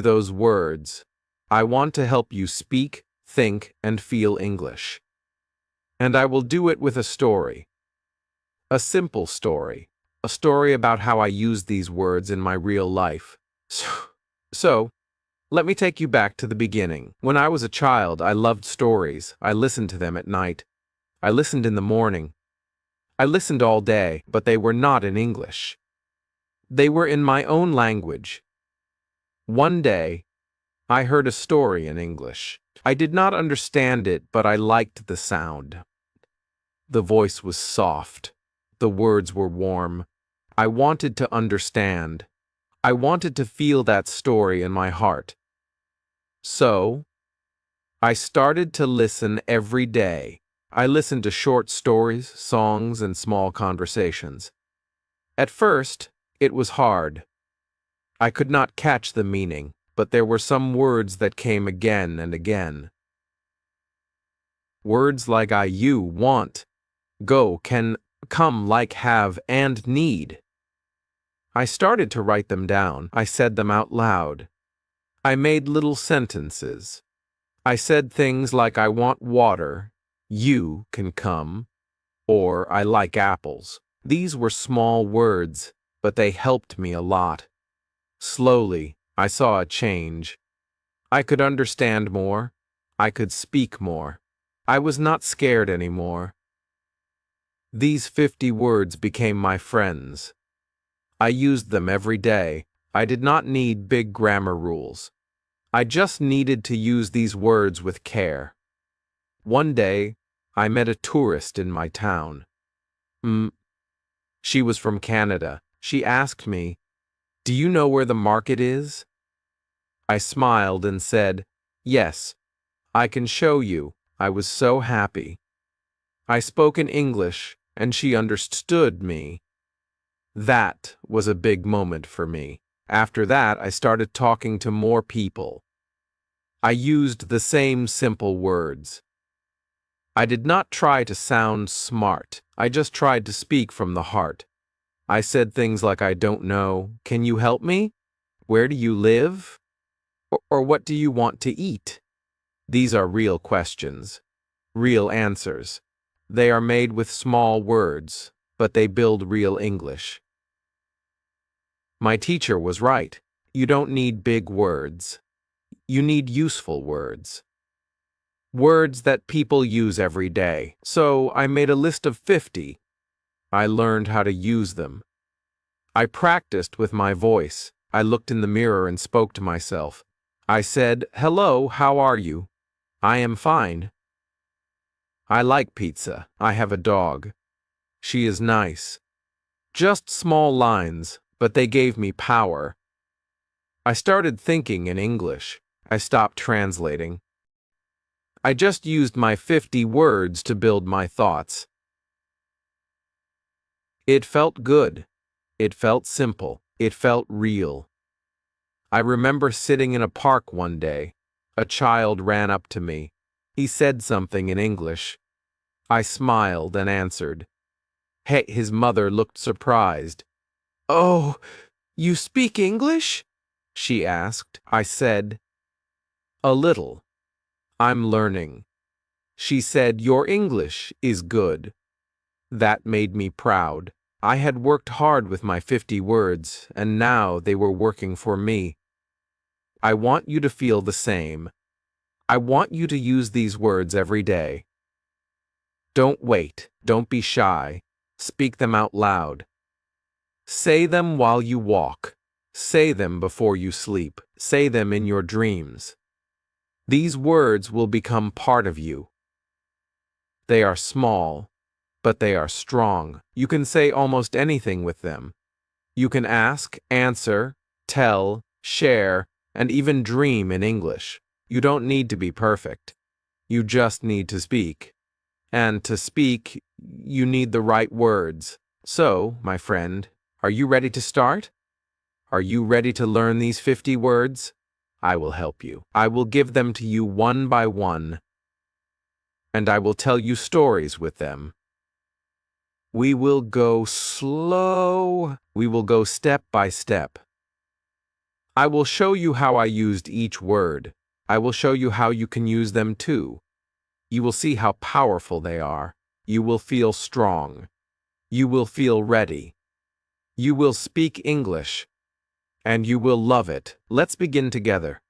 you those words. I want to help you speak, think, and feel English. And I will do it with a story. A simple story. A story about how I use these words in my real life. So, let me take you back to the beginning. When I was a child, I loved stories. I listened to them at night. I listened in the morning. I listened all day, but they were not in English. They were in my own language. One day, I heard a story in English. I did not understand it, but I liked the sound. The voice was soft. The words were warm. I wanted to understand. I wanted to feel that story in my heart. So, I started to listen every day. I listened to short stories, songs, and small conversations. At first, it was hard. I could not catch the meaning, but there were some words that came again and again. Words like you, want, go, can, come, like, have, and need. I started to write them down. I said them out loud. I made little sentences. I said things like I want water, you can come, or I like apples. These were small words, but they helped me a lot. Slowly, I saw a change. I could understand more. I could speak more. I was not scared anymore. These 50 words became my friends. I used them every day. I did not need big grammar rules. I just needed to use these words with care. One day, I met a tourist in my town. She was from Canada. She asked me, "Do you know where the market is?" I smiled and said, "Yes, I can show you." I was so happy. I spoke in English, and she understood me. That was a big moment for me. After that, I started talking to more people. I used the same simple words. I did not try to sound smart. I just tried to speak from the heart. I said things like, "I don't know. Can you help me? Where do you live? Or what do you want to eat?" These are real questions, real answers. They are made with small words, but they build real English. My teacher was right. You don't need big words. You need useful words. Words that people use every day. So I made a list of 50. I learned how to use them. I practiced with my voice. I looked in the mirror and spoke to myself. I said, "Hello, how are you?" "I am fine." "I like pizza." "I have a dog." "She is nice." Just small lines, but they gave me power. I started thinking in English. I stopped translating. I just used my 50 words to build my thoughts. It felt good. It felt simple. It felt real. I remember sitting in a park one day. A child ran up to me. He said something in English. I smiled and answered. Hey, his mother looked surprised. "Oh, you speak English?" she asked. I said, "A little. I'm learning." She said, "Your English is good." That made me proud. I had worked hard with my 50 words, and now they were working for me. I want you to feel the same. I want you to use these words every day. Don't wait. Don't be shy. Speak them out loud. Say them while you walk. Say them before you sleep. Say them in your dreams. These words will become part of you. They are small, but they are strong. You can say almost anything with them. You can ask, answer, tell, share, and even dream in English. You don't need to be perfect. You just need to speak. And to speak, you need the right words. So, my friend, are you ready to start? Are you ready to learn these 50 words? I will help you. I will give them to you one by one, and I will tell you stories with them. We will go slow. We will go step by step. I will show you how I used each word. I will show you how you can use them too. You will see how powerful they are. You will feel strong. You will feel ready. You will speak English. And you will love it. Let's begin together.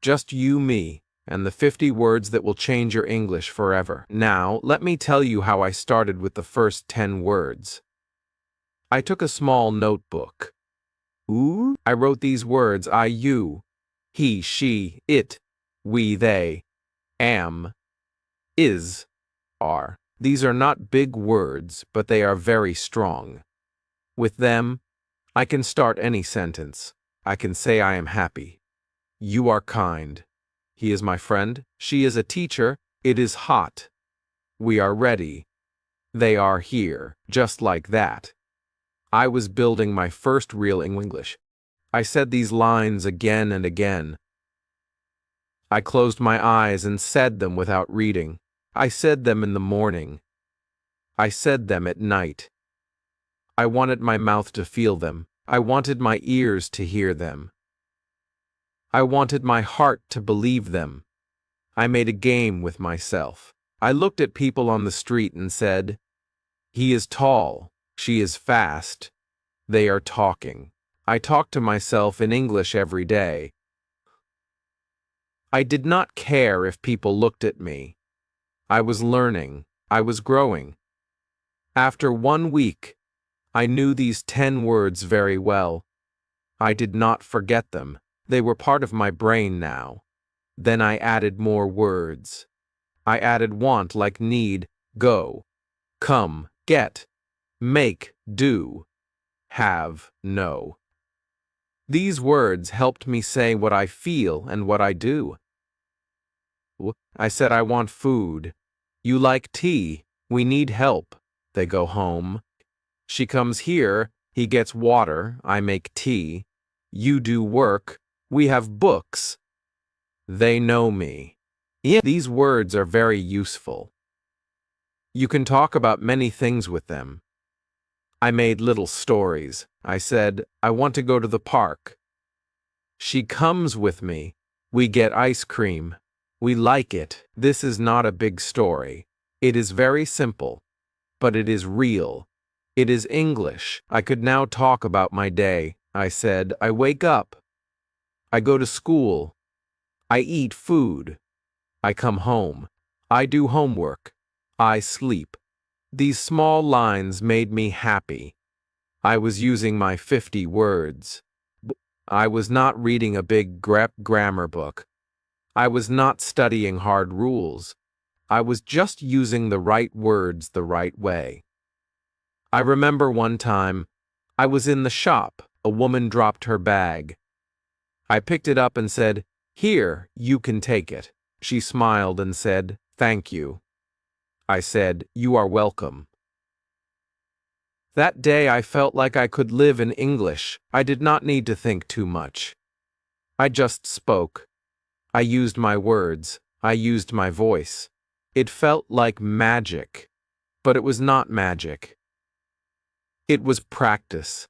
Just you, me, and the 50 words that will change your English forever. Now, let me tell you how I started with the first 10 words. I took a small notebook. Ooh, I wrote these words: I, you, he, she, it, we, they, am, is, are. These are not big words, but they are very strong. With them, I can start any sentence. I can say I am happy. You are kind. He is my friend. She is a teacher. It is hot. We are ready. They are here. Just like that. I was building my first real English. I said these lines again and again. I closed my eyes and said them without reading. I said them in the morning. I said them at night. I wanted my mouth to feel them. I wanted my ears to hear them. I wanted my heart to believe them. I made a game with myself. I looked at people on the street and said, "He is tall. She is fast. They are talking." I talked to myself in English every day. I did not care if people looked at me. I was learning. I was growing. After 1 week, I knew these 10 words very well. I did not forget them. They were part of my brain now. Then I added more words. I added want like need, go, come, get, make, do, have, know. These words helped me say what I feel and what I do. I said I want food. You like tea. We need help. They go home. She comes here. He gets water. I make tea. You do work. We have books. They know me. These words are very useful. You can talk about many things with them. I made little stories. I said, I want to go to the park. She comes with me. We get ice cream. We like it. This is not a big story. It is very simple, but it is real. It is English. I could now talk about my day. I said, I wake up. I go to school. I eat food. I come home. I do homework. I sleep. These small lines made me happy. I was using my 50 words. I was not reading a big grammar book. I was not studying hard rules. I was just using the right words the right way. I remember one time, I was in the shop. A woman dropped her bag. I picked it up and said, "Here, you can take it." She smiled and said, "Thank you." I said, "You are welcome." That day I felt like I could live in English. I did not need to think too much. I just spoke. I used my words. I used my voice. It felt like magic, but it was not magic. It was practice.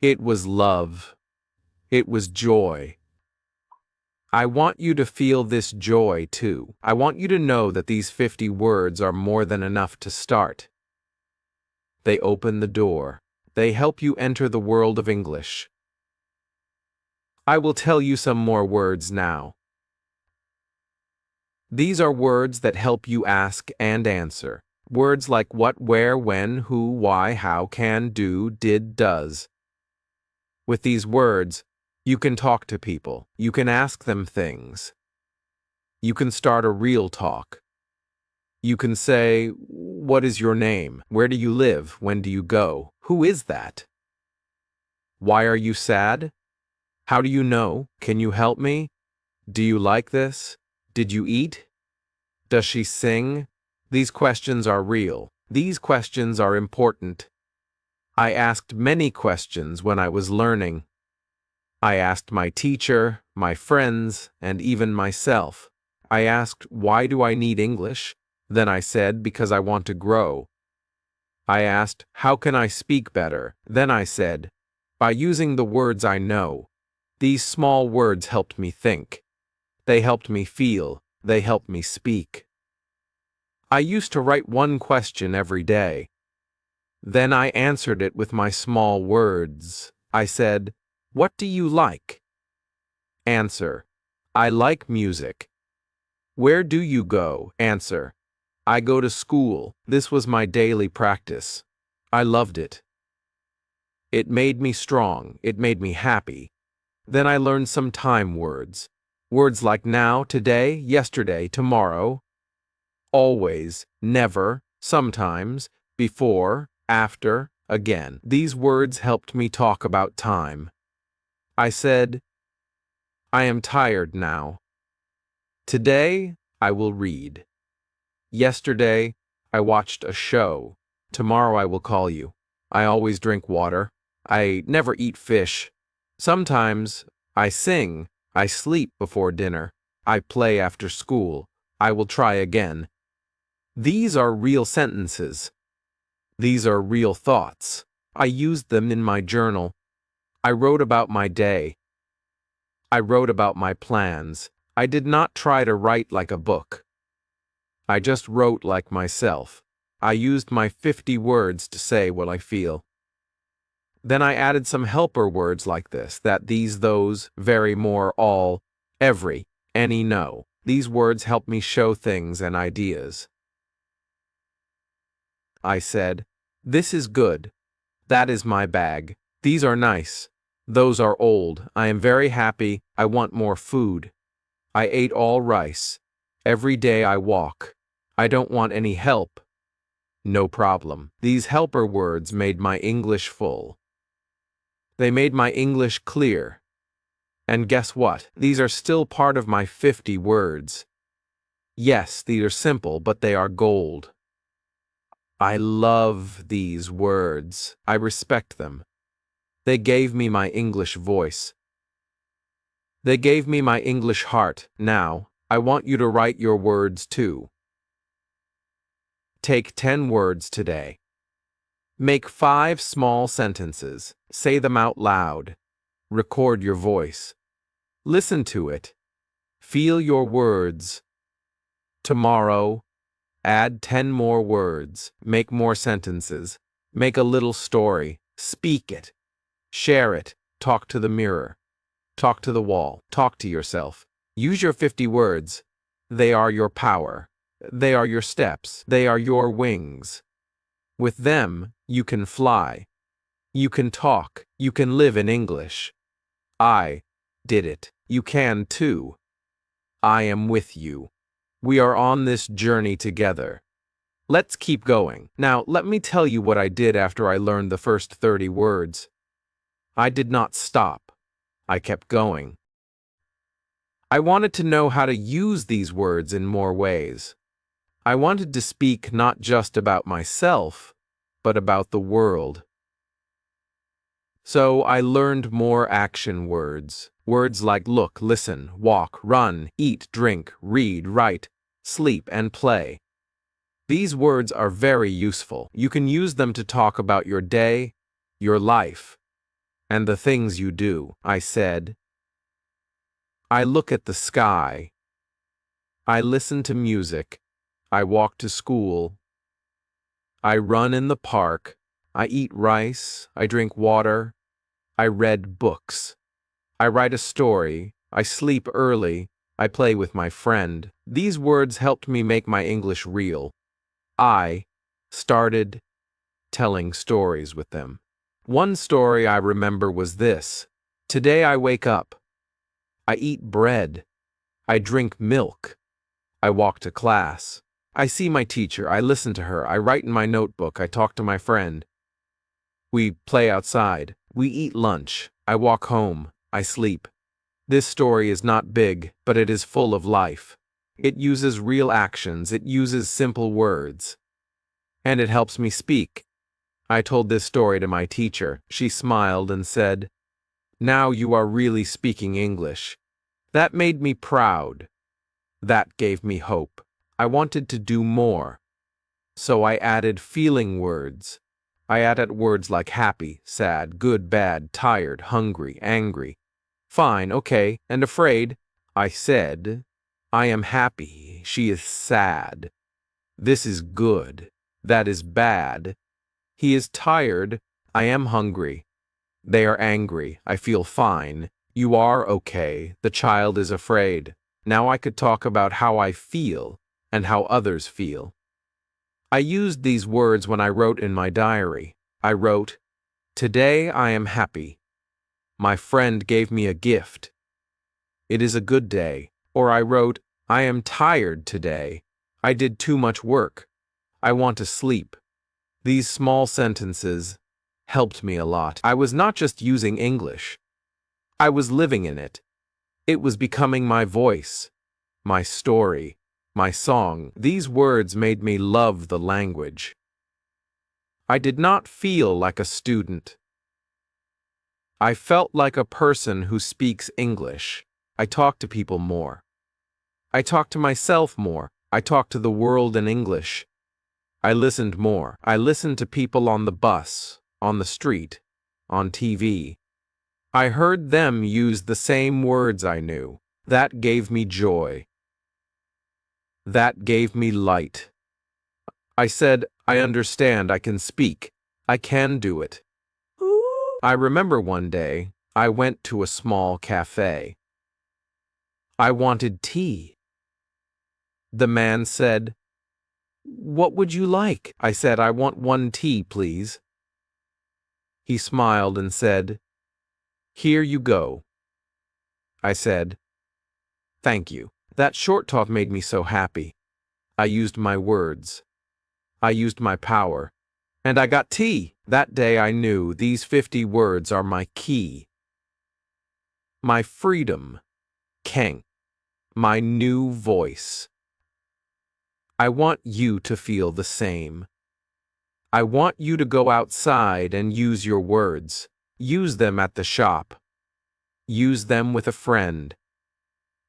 It was love. It was joy. I want you to feel this joy too. I want you to know that these 50 words are more than enough to start. They open the door. They help you enter the world of English. I will tell you some more words now. These are words that help you ask and answer. Words like what, where, when, who, why, how, can, do, did, does. With these words, you can talk to people. You can ask them things. You can start a real talk. You can say, "What is your name? Where do you live? When do you go? Who is that? Why are you sad? How do you know? Can you help me? Do you like this? Did you eat? Does she sing?" These questions are real. These questions are important. I asked many questions when I was learning. I asked my teacher, my friends, and even myself. I asked, "Why do I need English?" Then I said, "Because I want to grow." I asked, "How can I speak better?" Then I said, "By using the words I know." These small words helped me think. They helped me feel. They helped me speak. I used to write one question every day. Then I answered it with my small words. I said, "What do you like?" Answer, "I like music." "Where do you go?" Answer, "I go to school." This was my daily practice. I loved it. It made me strong. It made me happy. Then I learned some time words. Words like now, today, yesterday, tomorrow, always, never, sometimes, before, after, again. These words helped me talk about time. I said, "I am tired now. Today, I will read. Yesterday, I watched a show. Tomorrow I will call you. I always drink water. I never eat fish. Sometimes I sing. I sleep before dinner. I play after school. I will try again." These are real sentences. These are real thoughts. I used them in my journal. I wrote about my day. I wrote about my plans. I did not try to write like a book. I just wrote like myself. I used my 50 words to say what I feel. Then I added some helper words like this, that, these, those, very, more, all, every, any, no. These words help me show things and ideas. I said, "This is good. That is my bag. These are nice. Those are old. I am very happy. I want more food. I ate all rice. Every day I walk. I don't want any help. No problem." These helper words made my English full. They made my English clear. And guess what? These are still part of my 50 words. Yes, these are simple, but they are gold. I love these words. I respect them. They gave me my English voice. They gave me my English heart. Now, I want you to write your words too. Take 10 words today. Make 5 small sentences. Say them out loud. Record your voice. Listen to it. Feel your words. Tomorrow, add 10 more words. Make more sentences. Make a little story. Speak it. Share it. Talk to the mirror. Talk to the wall. Talk to yourself. Use your 50 words. They are your power. They are your steps. They are your wings. With them, you can fly. You can talk. You can live in English. I did it. You can too. I am with you. We are on this journey together. Let's keep going. Now, let me tell you what I did after I learned the first 30 words. I did not stop. I kept going. I wanted to know how to use these words in more ways. I wanted to speak not just about myself, but about the world. So I learned more action words. Words like look, listen, walk, run, eat, drink, read, write, sleep, and play. These words are very useful. You can use them to talk about your day, your life, and the things you do. I said, I look at the sky. I listen to music. I walk to school. I run in the park. I eat rice. I drink water. I read books. I write a story. I sleep early. I play with my friend. These words helped me make my English real. I started telling stories with them. One story I remember was this. Today I wake up. I eat bread. I drink milk. I walk to class. I see my teacher. I listen to her. I write in my notebook. I talk to my friend. We play outside. We eat lunch. I walk home. I sleep. This story is not big, but it is full of life. It uses real actions. It uses simple words. And it helps me speak. I told this story to my teacher. She smiled and said, "Now you are really speaking English." That made me proud. That gave me hope. I wanted to do more. So I added feeling words. I added words like happy, sad, good, bad, tired, hungry, angry. Fine, okay, and afraid. I said, I am happy. She is sad. This is good. That is bad. He is tired. I am hungry. They are angry. I feel fine. You are okay. The child is afraid. Now I could talk about how I feel and how others feel. I used these words when I wrote in my diary. I wrote, "Today I am happy. My friend gave me a gift. It is a good day." Or I wrote, "I am tired today. I did too much work. I want to sleep." These small sentences helped me a lot. I was not just using English. I was living in it. It was becoming my voice, my story, my song. These words made me love the language. I did not feel like a student. I felt like a person who speaks English. I talk to people more. I talk to myself more. I talk to the world in English. I listened more. I listened to people on the bus, on the street, on TV. I heard them use the same words I knew. That gave me joy. That gave me light. I said, I understand, I can speak. I can do it. I remember one day, I went to a small cafe. I wanted tea. The man said, "What would you like?" I said, "I want one tea, please." He smiled and said, "Here you go." I said, "Thank you." That short talk made me so happy. I used my words. I used my power. And I got tea. That day I knew these 50 words are my key. My freedom. Keng. My new voice. I want you to feel the same. I want you to go outside and use your words. Use them at the shop. Use them with a friend.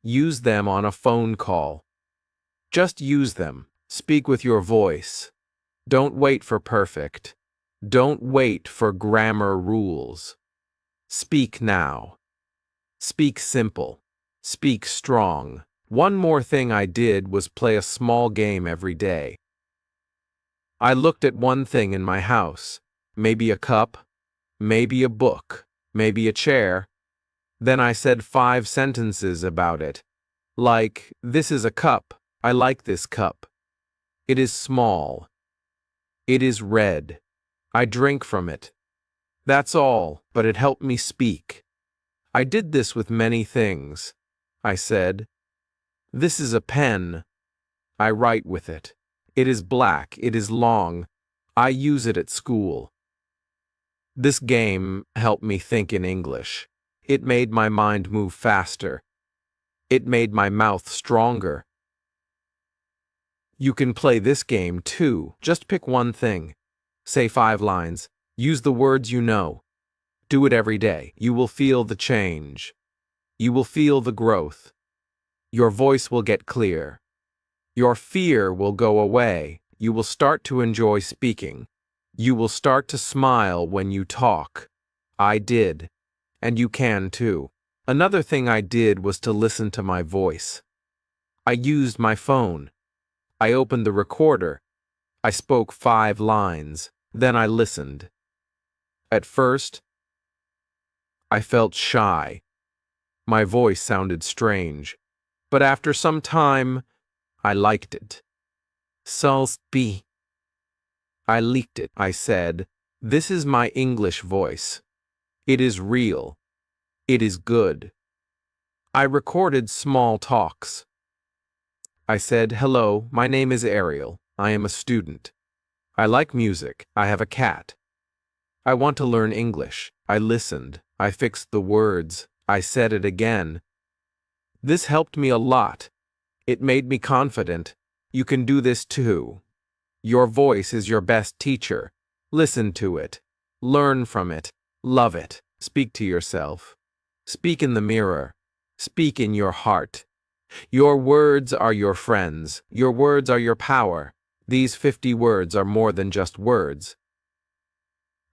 Use them on a phone call. Just use them. Speak with your voice. Don't wait for perfect. Don't wait for grammar rules. Speak now. Speak simple. Speak strong. One more thing I did was play a small game every day. I looked at one thing in my house. Maybe a cup, maybe a book, maybe a chair. Then I said 5 sentences about it. Like, this is a cup. I like this cup. It is small. It is red. I drink from it. That's all, but it helped me speak. I did this with many things. I said, "This is a pen. I write with it. It is black. It is long. I use it at school." This game helped me think in English. It made my mind move faster. It made my mouth stronger. You can play this game too. Just pick one thing. Say 5 lines. Use the words you know. Do it every day. You will feel the change. You will feel the growth. Your voice will get clear. Your fear will go away. You will start to enjoy speaking. You will start to smile when you talk. I did. And you can too. Another thing I did was to listen to my voice. I used my phone. I opened the recorder. I spoke 5 lines. Then I listened. At first, I felt shy. My voice sounded strange. But after some time, I liked it. Salsby. I leaked it. I said, "This is my English voice. It is real. It is good." I recorded small talks. I said, "Hello, my name is Ariel. I am a student. I like music. I have a cat. I want to learn English." I listened. I fixed the words. I said it again. This helped me a lot. It made me confident. You can do this too. Your voice is your best teacher. Listen to it. Learn from it. Love it. Speak to yourself. Speak in the mirror. Speak in your heart. Your words are your friends. Your words are your power. These 50 words are more than just words.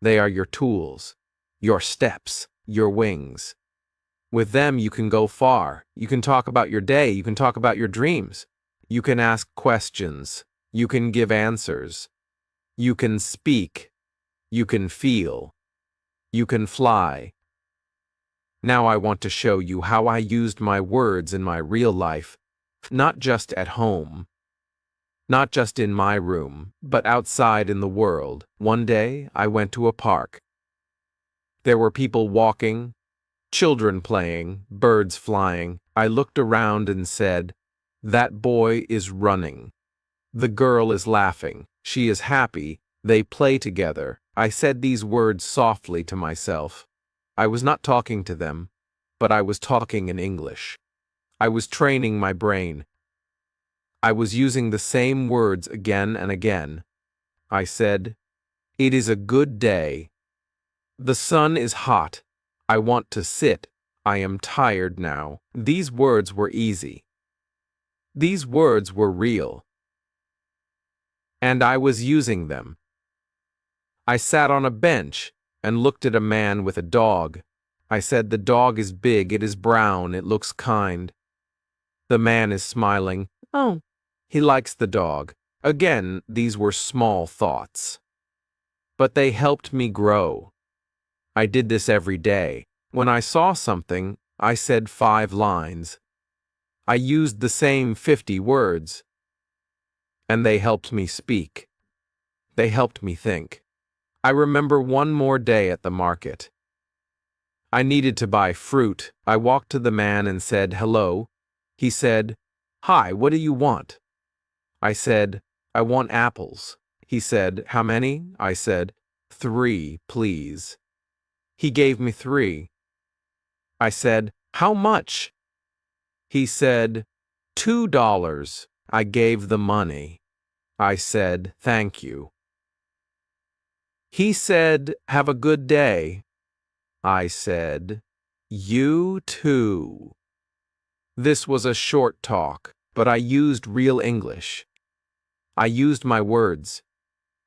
They are your tools, your steps, your wings. With them, you can go far. You can talk about your day. You can talk about your dreams. You can ask questions. You can give answers. You can speak. You can feel. You can fly. Now I want to show you how I used my words in my real life, not just at home, not just in my room, but outside in the world. One day, I went to a park. There were people walking, children playing, birds flying. I looked around and said, "That boy is running. The girl is laughing. She is happy. They play together." I said these words softly to myself. I was not talking to them, but I was talking in English. I was training my brain. I was using the same words again and again. I said, "It is a good day. The sun is hot. I want to sit. I am tired now." These words were easy. These words were real. And I was using them. I sat on a bench and looked at a man with a dog. I said, "The dog is big, it is brown, it looks kind." The man is smiling. Oh, he likes the dog. Again, these were small thoughts. But they helped me grow. I did this every day. When I saw something, I said 5 lines. I used the same 50 words. And they helped me speak. They helped me think. I remember one more day at the market. I needed to buy fruit. I walked to the man and said, "Hello." He said, "Hi, what do you want?" I said, "I want apples." He said, "How many?" I said, "3, please." He gave me 3. I said, "How much?" He said, $2. I gave the money. I said, "Thank you." He said, "Have a good day." I said, "You too." This was a short talk, but I used real English. I used my words.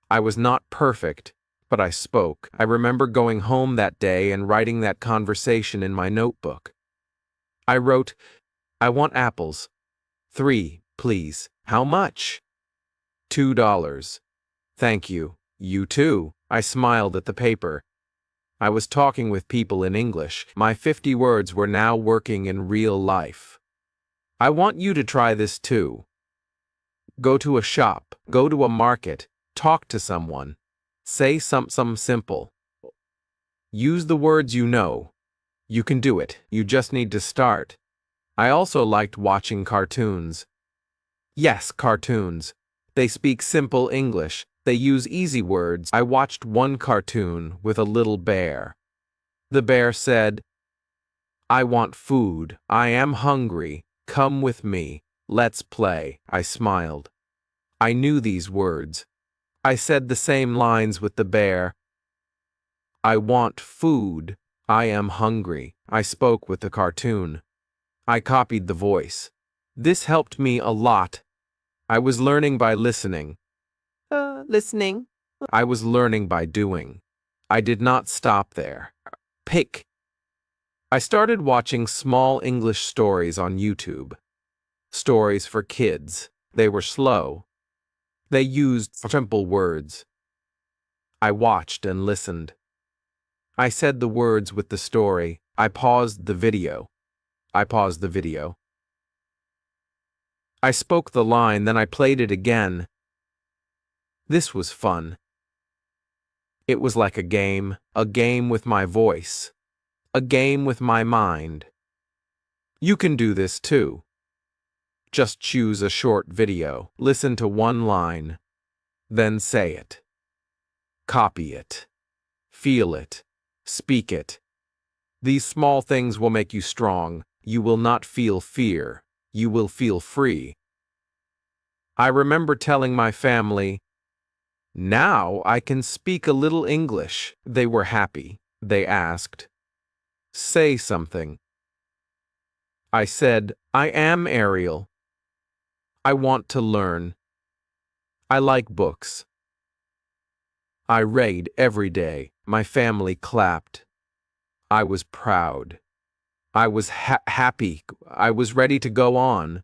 I was not perfect, but I spoke. I remember going home that day and writing that conversation in my notebook. I wrote, "I want apples. 3, please. How much?" $2. Thank you. You too. I smiled at the paper. I was talking with people in English. My 50 words were now working in real life. I want you to try this too. Go to a shop, go to a market, talk to someone. Say something simple. Use the words you know. You can do it. You just need to start. I also liked watching cartoons. Yes, cartoons. They speak simple English. They use easy words. I watched one cartoon with a little bear. The bear said, "I want food. I am hungry. Come with me. Let's play." I smiled. I knew these words. I said the same lines with the bear. "I want food. I am hungry." I spoke with the cartoon. I copied the voice. This helped me a lot. I was learning by listening. Listening. I was learning by doing. I did not stop there. Pick. I started watching small English stories on YouTube. Stories for kids. They were slow. They used simple words. I watched and listened. I said the words with the story. I paused the video. I paused the video. I spoke the line, then I played it again. This was fun. It was like a game with my voice, a game with my mind. You can do this too. Just choose a short video, listen to one line, then say it. Copy it. Feel it. Speak it. These small things will make you strong. You will not feel fear. You will feel free. I remember telling my family, "Now I can speak a little English." They were happy. They asked, "Say something." I said, "I am Ariel. I want to learn. I like books." I read every day. My family clapped. I was proud. I was happy. I was ready to go on.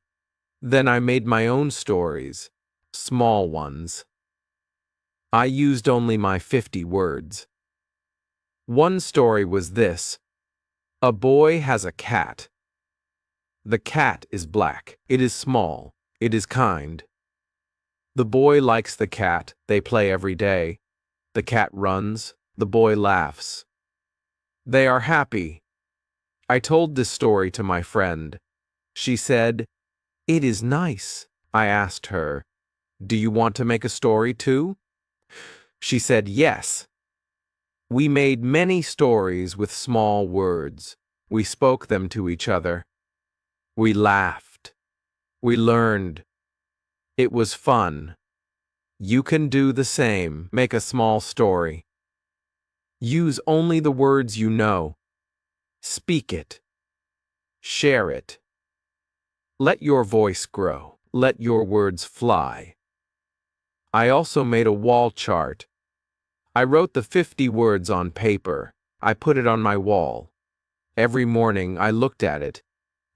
Then I made my own stories, small ones. I used only my 50 words. One story was this: a boy has a cat. The cat is black. It is small. It is kind. The boy likes the cat. They play every day. The cat runs. The boy laughs. They are happy. I told this story to my friend. She said, "It is nice." I asked her, "Do you want to make a story too?" She said yes. We made many stories with small words. We spoke them to each other. We laughed. We learned. It was fun. You can do the same. Make a small story. Use only the words you know. Speak it. Share it. Let your voice grow. Let your words fly. I also made a wall chart. I wrote the 50 words on paper. I put it on my wall. Every morning I looked at it.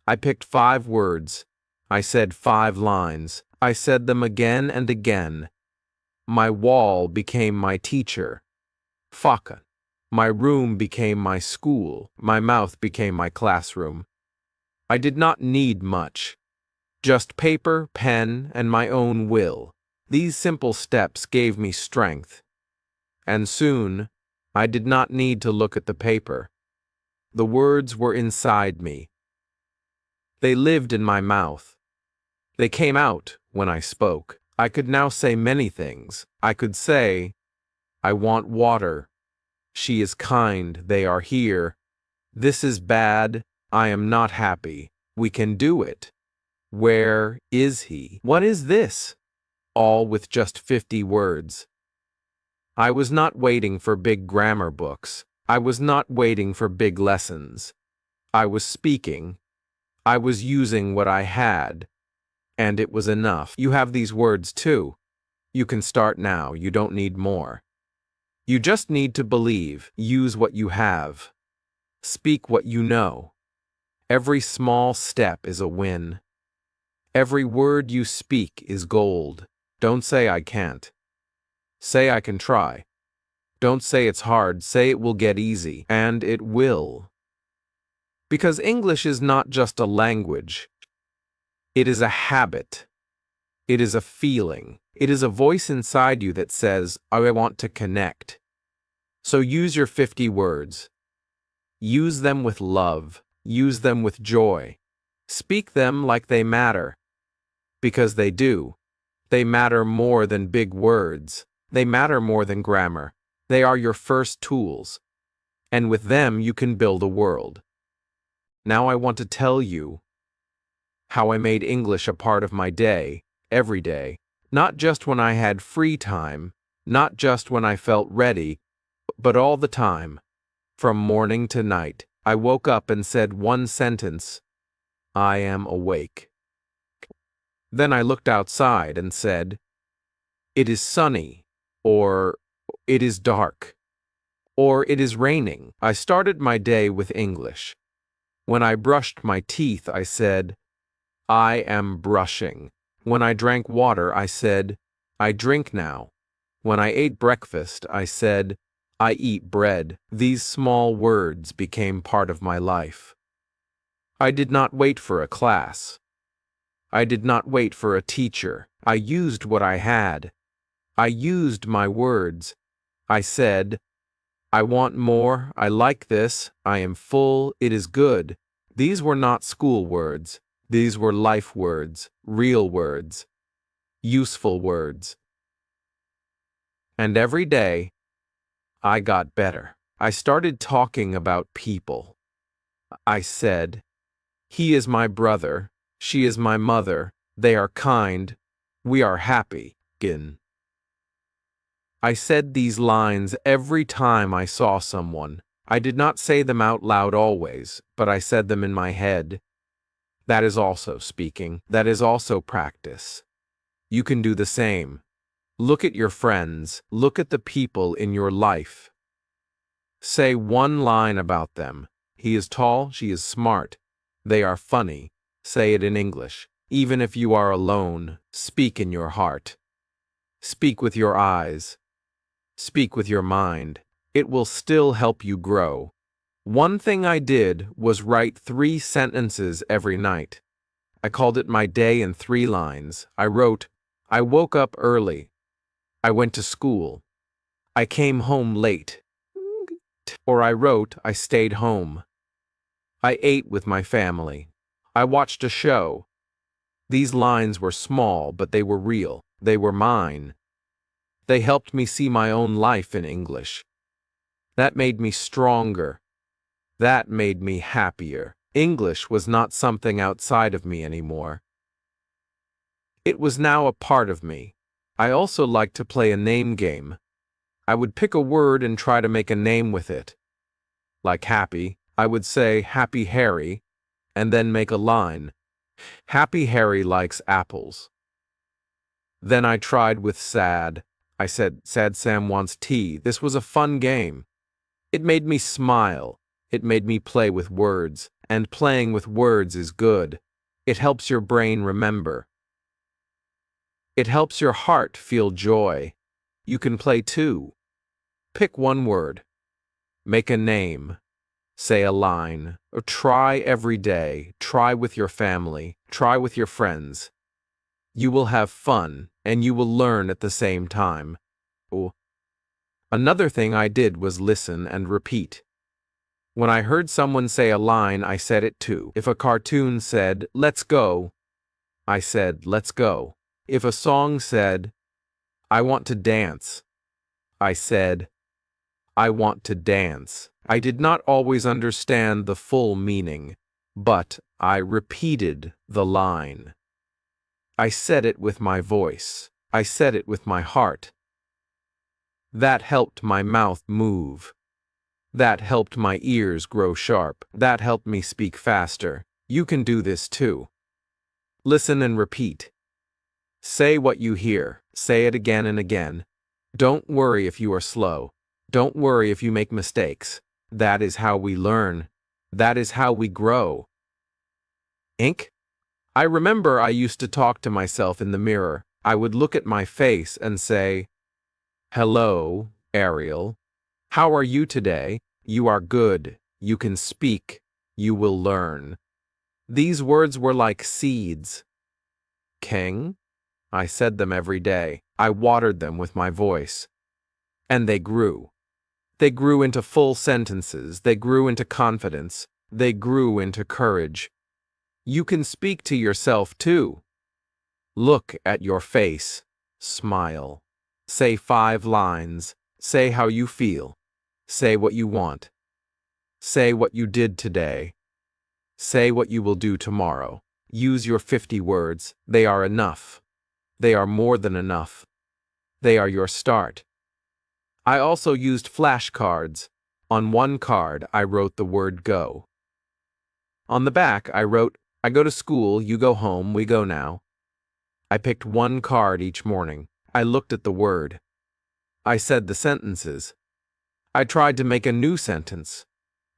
I picked 5 words. I said 5 lines. I said them again and again. My wall became my teacher. Faka. My room became my school. My mouth became my classroom. I did not need much. Just paper, pen, and my own will. These simple steps gave me strength. And soon, I did not need to look at the paper. The words were inside me. They lived in my mouth. They came out when I spoke. I could now say many things. I could say, "I want water. She is kind. They are here. This is bad. I am not happy. We can do it. Where is he? What is this?" All with just 50 words. I was not waiting for big grammar books. I was not waiting for big lessons. I was speaking. I was using what I had. And it was enough. You have these words too. You can start now. You don't need more. You just need to believe. Use what you have. Speak what you know. Every small step is a win. Every word you speak is gold. Don't say I can't. Say I can try. Don't say it's hard. Say it will get easy. And it will. Because English is not just a language. It is a habit. It is a feeling. It is a voice inside you that says, "I want to connect." So use your 50 words. Use them with love. Use them with joy. Speak them like they matter. Because they do. They matter more than big words. They matter more than grammar. They are your first tools. And with them you can build a world. Now I want to tell you how I made English a part of my day, every day. Not just when I had free time, not just when I felt ready, but all the time. From morning to night, I woke up and said one sentence: I am awake. Then I looked outside and said, "It is sunny," or "It is dark," or "It is raining." I started my day with English. When I brushed my teeth, I said, "I am brushing." When I drank water, I said, "I drink now." When I ate breakfast, I said, "I eat bread." These small words became part of my life. I did not wait for a class. I did not wait for a teacher. I used what I had. I used my words. I said, "I want more. I like this. I am full. It is good." These were not school words. These were life words, real words, useful words. And every day, I got better. I started talking about people. I said, "He is my brother. She is my mother. They are kind. We are happy." I said these lines every time I saw someone. I did not say them out loud always, but I said them in my head. That is also speaking. That is also practice. You can do the same. Look at your friends. Look at the people in your life. Say one line about them. He is tall, she is smart. They are funny. Say it in English. Even if you are alone, speak in your heart. Speak with your eyes. Speak with your mind. It will still help you grow. One thing I did was write 3 sentences every night. I called it my day in 3 lines. I wrote, I woke up early. I went to school. I came home late. Or I wrote, I stayed home. I ate with my family. I watched a show. These lines were small, but they were real. They were mine. They helped me see my own life in English. That made me stronger. That made me happier. English was not something outside of me anymore. It was now a part of me. I also liked to play a name game. I would pick a word and try to make a name with it. Like happy, I would say Happy Harry, and then make a line. Happy Harry likes apples. Then I tried with sad. I said, Sad Sam wants tea. This was a fun game. It made me smile. It made me play with words, and playing with words is good. It helps your brain remember. It helps your heart feel joy. You can play too. Pick one word. Make a name. Say a line. Or try every day. Try with your family. Try with your friends. You will have fun, and you will learn at the same time. Another thing I did was listen and repeat. When I heard someone say a line, I said it too. If a cartoon said, let's go, I said, let's go. If a song said, I want to dance, I said, I want to dance. I did not always understand the full meaning, but I repeated the line. I said it with my voice. I said it with my heart. That helped my mouth move. That helped my ears grow sharp. That helped me speak faster. You can do this too. Listen and repeat. Say what you hear. Say it again and again. Don't worry if you are slow. Don't worry if you make mistakes. That is how we learn. That is how we grow. Ink? I remember I used to talk to myself in the mirror. I would look at my face and say, Hello, Ariel. How are you today? You are good. You can speak. You will learn. These words were like seeds. King? I said them every day. I watered them with my voice. And they grew. They grew into full sentences. They grew into confidence. They grew into courage. You can speak to yourself too. Look at your face. Smile. Say 5 lines. Say how you feel. Say what you want. Say what you did today. Say what you will do tomorrow. Use your 50 words. They are enough. They are more than enough. They are your start. I also used flashcards. On one card, I wrote the word go. On the back, I wrote, I go to school, you go home, we go now. I picked one card each morning. I looked at the word. I said the sentences. I tried to make a new sentence.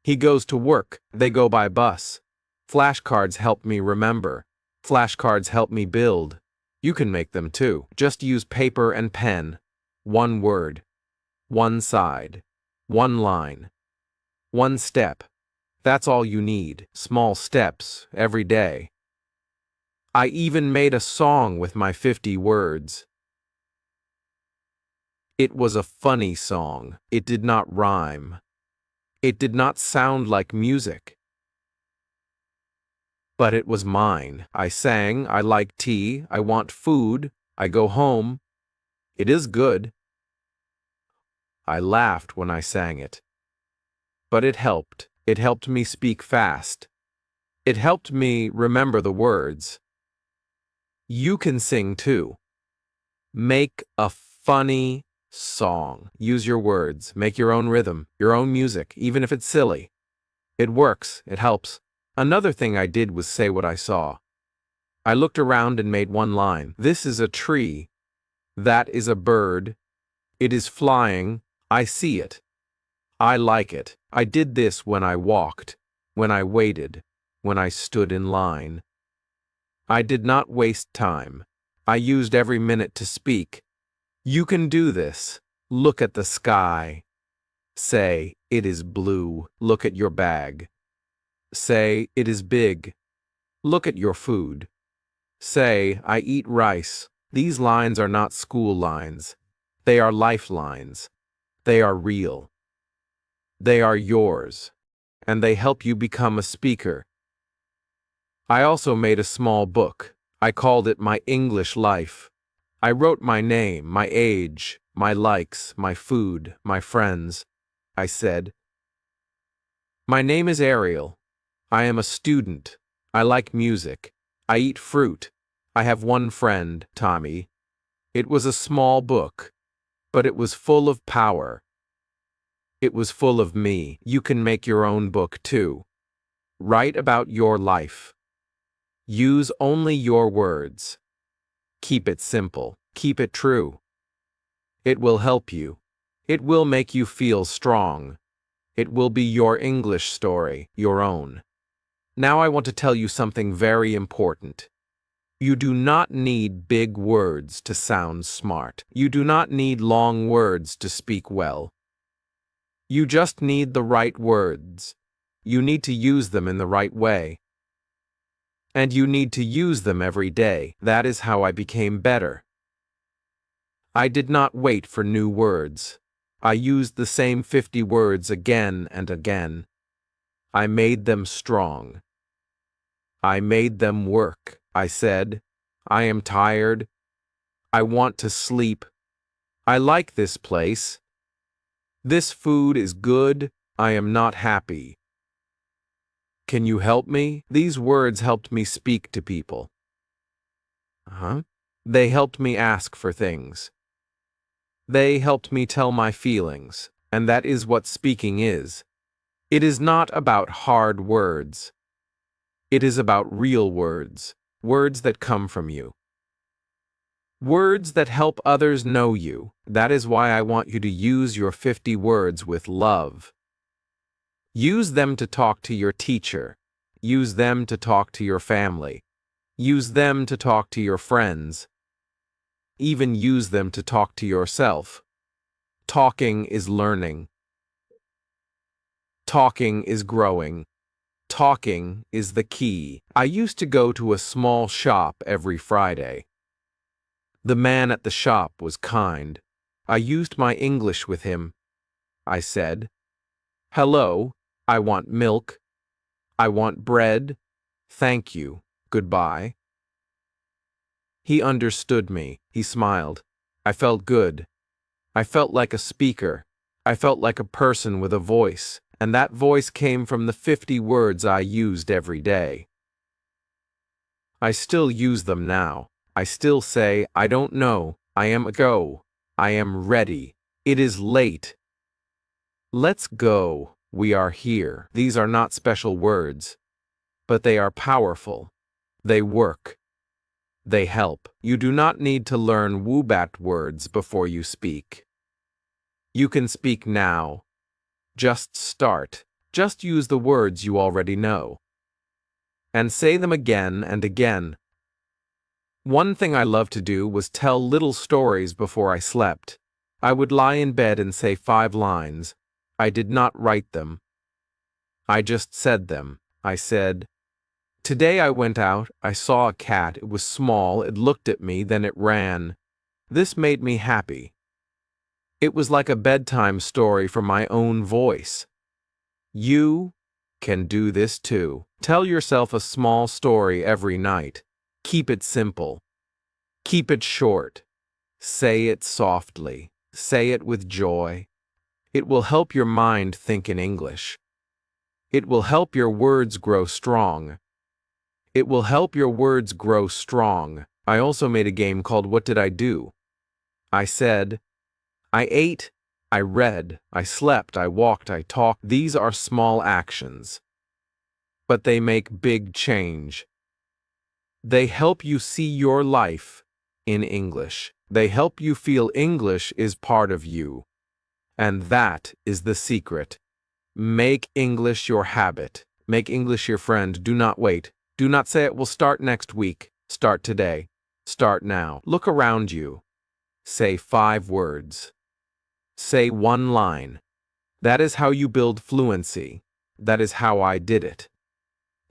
He goes to work, they go by bus. Flashcards help me remember. Flashcards help me build. You can make them too. Just use paper and pen. One word. One side. One line. One step. That's all you need. Small steps, every day. I even made a song with my 50 words. It was a funny song. It did not rhyme. It did not sound like music. But it was mine. I sang, I like tea, I want food, I go home. It is good. I laughed when I sang it. But it helped. It helped me speak fast. It helped me remember the words. You can sing too. Make a funny song. Use your words. Make your own rhythm, your own music, even if it's silly. It works. It helps. Another thing I did was say what I saw. I looked around and made one line. This is a tree. That is a bird. It is flying. I see it. I like it. I did this when I walked. when I waited, when I stood in line. I did not waste time. I used every minute to speak. You can do this. Look at the sky. Say, it is blue. Look at your bag. Say, it is big. Look at your food. Say, I eat rice. These lines are not school lines. They are lifelines. They are real. They are yours. And they help you become a speaker. I also made a small book. I called it My English Life. I wrote my name, my age, my likes, my food, my friends. I said, my name is Ariel. I am a student. I like music. I eat fruit. I have one friend, Tommy. It was a small book, but it was full of power. It was full of me. You can make your own book too. Write about your life. Use only your words. Keep it simple. Keep it true. It will help you. It will make you feel strong. It will be your English story, your own. Now I want to tell you something very important. You do not need big words to sound smart. You do not need long words to speak well. You just need the right words. You need to use them in the right way. And you need to use them every day. That is how I became better. I did not wait for new words. I used the same 50 words again and again. I made them strong. I made them work. I said, I am tired. I want to sleep. I like this place. This food is good. I am not happy. Can you help me? These words helped me speak to people. They helped me ask for things. They helped me tell my feelings, and that is what speaking is. It is not about hard words. It is about real words, words that come from you. Words that help others know you. That is why I want you to use your 50 words with love. Use them to talk to your teacher. Use them to talk to your family. Use them to talk to your friends. Even use them to talk to yourself. Talking is learning. Talking is growing. Talking is the key. I used to go to a small shop every Friday. The man at the shop was kind. I used my English with him. I said, hello, I want milk. I want bread. Thank you. Goodbye. He understood me. He smiled. I felt good. I felt like a speaker. I felt like a person with a voice, and that voice came from the 50 words I used every day. I still use them now. I still say, I don't know. I am a go. I am ready. It is late. Let's go. We are here. These are not special words, but they are powerful. They work. They help. You do not need to learn Wubat words before you speak. You can speak now. Just start. Just use the words you already know. And say them again and again. One thing I loved to do was tell little stories before I slept. I would lie in bed and say 5 lines. I did not write them. I just said them. I said, today I went out, I saw a cat, it was small, it looked at me, then it ran. This made me happy. It was like a bedtime story from my own voice. You can do this too. Tell yourself a small story every night. Keep it simple. Keep it short. Say it softly. Say it with joy. It will help your mind think in English. It will help your words grow strong. It will help your words grow strong. I also made a game called What Did I Do? I said, I ate, I read, I slept, I walked, I talked. These are small actions, but they make big change. They help you see your life in English. They help you feel English is part of you. And that is the secret. Make English your habit. Make English your friend. Do not wait. Do not say it will start next week. Start today. Start now. Look around you. Say 5 words. Say 1 line. That is how you build fluency. That is how I did it.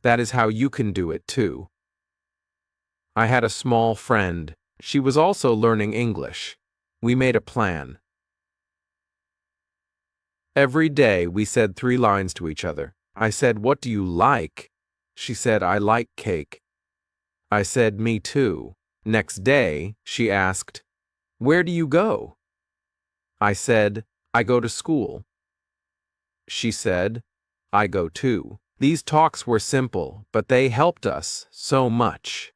That is how you can do it too. I had a small friend. She was also learning English. We made a plan. Every day we said 3 lines to each other. I said, "What do you like?" She said, "I like cake." I said, "Me too." Next day, she asked, "Where do you go?" I said, "I go to school." She said, "I go too." These talks were simple, but they helped us so much.